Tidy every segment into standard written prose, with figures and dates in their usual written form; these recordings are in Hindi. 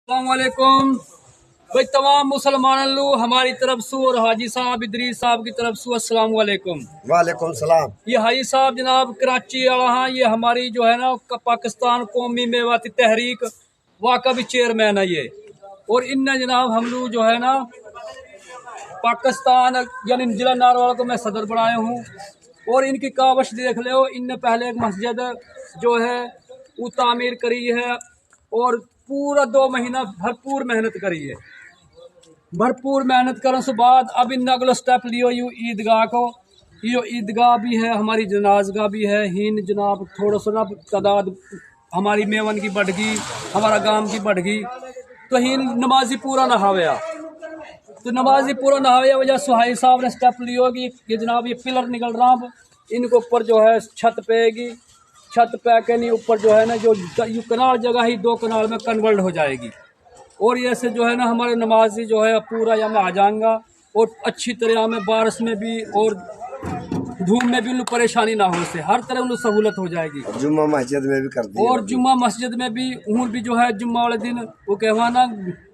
अस्सलामुअलैकुम भाई तमाम मुसलमान लोग हमारी तरफ से और हाजी साहब इदरीस साहब की तरफ से अस्सलामुअलैकुम। वालेकुम सलाम। ये हाजी साहब जनाब कराची वाला हाँ, ये हमारी जो है ना पाकिस्तान कौमी मेवाती तहरीक वाका भी चेयरमैन है ये। और इन जनाब हम लोग जो है ना पाकिस्तान यानी जिला नारवाल को मैं सदर बनाया हूँ। और इनकी कावश देख लो, इनने पहले एक मस्जिद जो है वो तामीर करी है और पूरा 2 महीना भरपूर मेहनत करी है। भरपूर मेहनत करने से बाद अब इन अगला स्टेप लियो यू ईदगाह को। यो ईदगाह भी है, हमारी जनाजगाह भी है। हिन जनाब थोड़ा सा ना तादाद हमारी मेवन की बढ़ गई, हमारा गांव की बढ़ गई, तो हिन नमाजी पूरा नहावया। तो नमाजी पूरा नहावया वजह सुहाई साहब ने स्टेप लियो कि ये जनाब ये पिलर निकल रहा, इनके ऊपर जो है छत पेगी। छत पे के नहीं ऊपर जो है ना जो कनाल जगह ही 2 कनाल में कन्वर्ट हो जाएगी। और ये से जो है ना हमारे नमाजी जो है पूरा यहाँ में आ जाएगा और अच्छी तरह में बारिश में भी और धूप में भी उन्हें परेशानी ना हो, से हर तरह उन्हें सहूलत हो जाएगी। जुम्मा मस्जिद में भी कर दी और जुम्मा मस्जिद में भी उन भी जो है जुम्मा वाले दिन वो कहवाना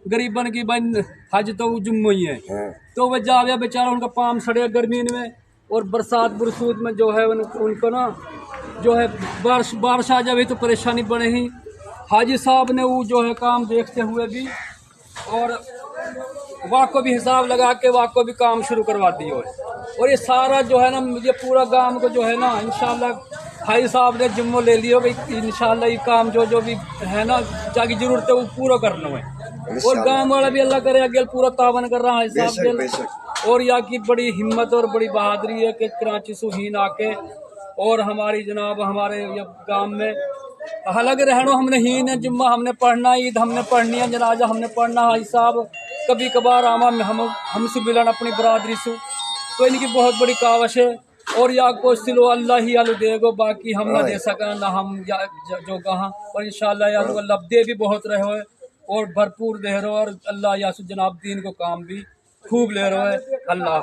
गरीबन की बन हज तो वो जुम्मो ही है। तो वह जावे बेचारा उनका पाम सड़े गर्मी में और बरसात बरसूत में जो है उनको ना जो है बारिश आ जाए तो परेशानी बने ही। हाजी साहब ने वो जो है काम देखते हुए भी और वाको भी हिसाब लगा के वाको भी काम शुरू करवा दिया। और ये सारा जो है ना मुझे पूरा गांव को जो है ना इंशाल्लाह हाजी साहब ने जिम्मो ले लियो भाई इंशाल्लाह ये काम जो भी है ना जाकी जरूरत है वो पूरा करना है। और गांव वाला भी अल्लाह करे अगल पूरा तावन कर रहा है साहब। और यहाँ की बड़ी हिम्मत और बड़ी बहादुरी है कि कराची से हीन आके और हमारी जनाब हमारे गांव में अलग रहना हमने ही न जुम्मा हमने पढ़ना, ईद हमने पढ़नी है, जनाजा हमने पढ़ना। हाजी साहब कभी कभार आमा हमसे मिलन अपनी बरादरी से, तो इनकी बहुत बड़ी कावश है। और या को सिलो अल्लाह ही आलू देगो, बाकी हम ना दे सका ना हम जो कहा। और इंशाल्लाह या अल्लाह दे भी बहुत रहे और भरपूर दे रहे और अल्लाह यासु जनाब दीन को काम भी खूब ले रहे है। अल्लाह